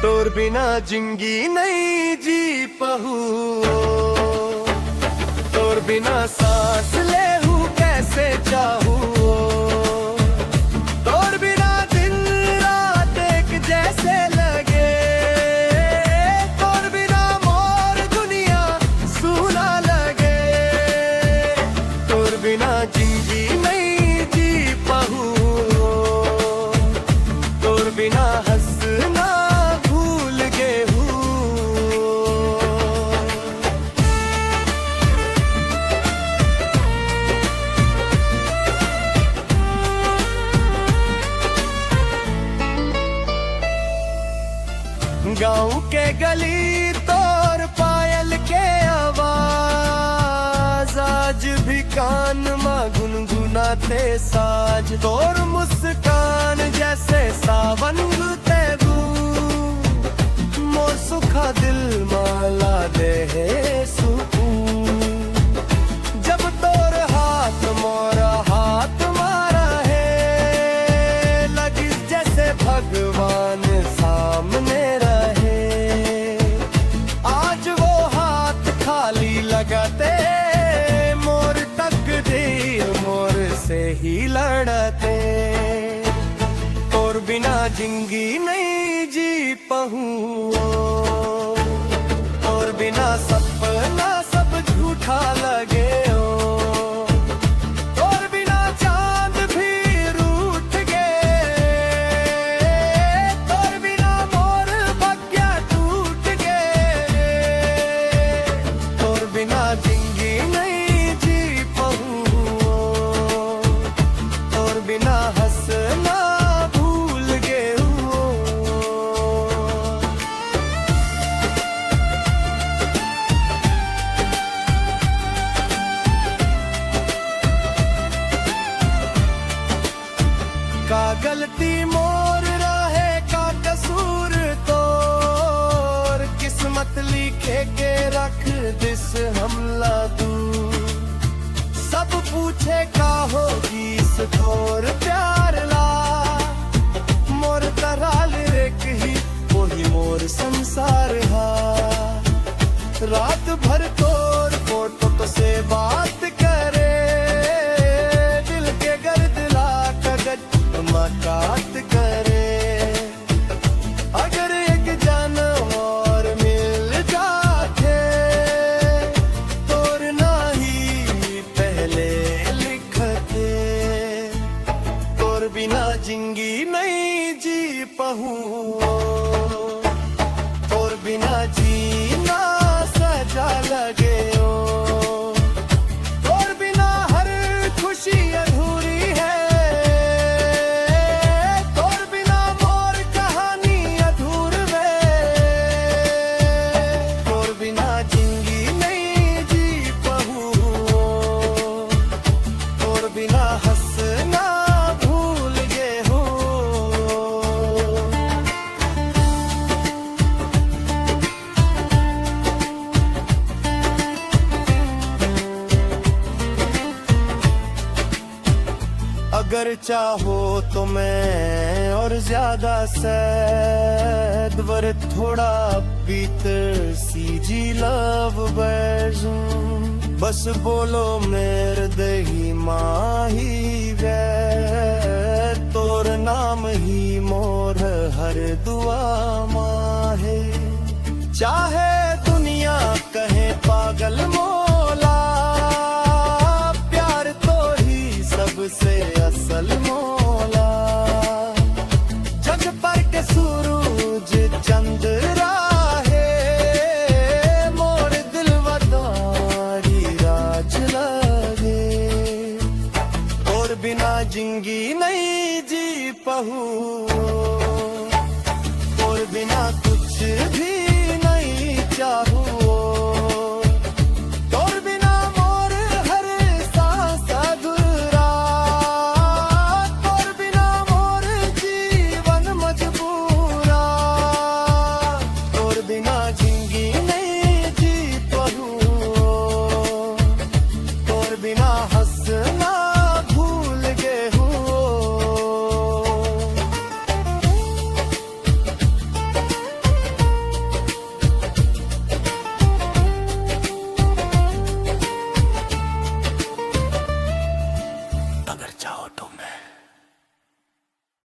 तोर बिना जिंदगी नहीं जी पहू, तोर बिना सांस ले हूँ कैसे चाहूँ। तोर बिना दिन रात एक जैसे लगे, तोर बिना मोर दुनिया सूना लगे। तोर बिना जिंदगी नहीं जी पहू, तोर बिना हंसना भूल गे हूँ। गाँव के गली तोर पायल के आवाज आज भी कान में गुनगुनाते साज। तोर मुस्कान जैसे सावन तेगू, मोर सुखा दिल माला दे है सुकून। जब तोर हाथ मोरा हाथ मारा है, लगी जैसे भगवान सामने रहे। आज वो हाथ खाली लगाते, मोर तकदीर मोर से ही लड़ते। और बिना जिंदगी नहीं जी पहूँ, और बिना सपना सब झूठा लगे हो। और बिना चांद भी रूठ गए, और बिना मोर भाग्य टूट गए। और बिना जिंदगी नहीं जी पहूँ, और बिना हंसना भूल गए हूँ। का गलती मोर रहे का कसूर तोर, किस्मत लिखे के रख दिस हमला दूर। सब पूछे का होगी इस तोर प्यार ला, मोर तराल रेख ही वही मोर संसार हा। रात भर तोर फोटो तो से बात करे, दिल के गर्द ला कागज मुलाकात करे। अगर एक जानवर मिल जाते, तोर नाही पहले लिखते। तोर बिना जिंदगी नहीं जी पहूँ, तोर बिना जीना सजा लगे हो। तोर बिना हर खुशी अधूरी है, बिना हंसना भूल गए हो। अगर चाहो तो मैं और ज्यादा सैद वर थोड़ा भीतर सी जी लव बैजूं। बस बोलो मेरे दही माही वे, तोर नाम ही मोर हर दुआ माहे। चाहे दुनिया कहे पागल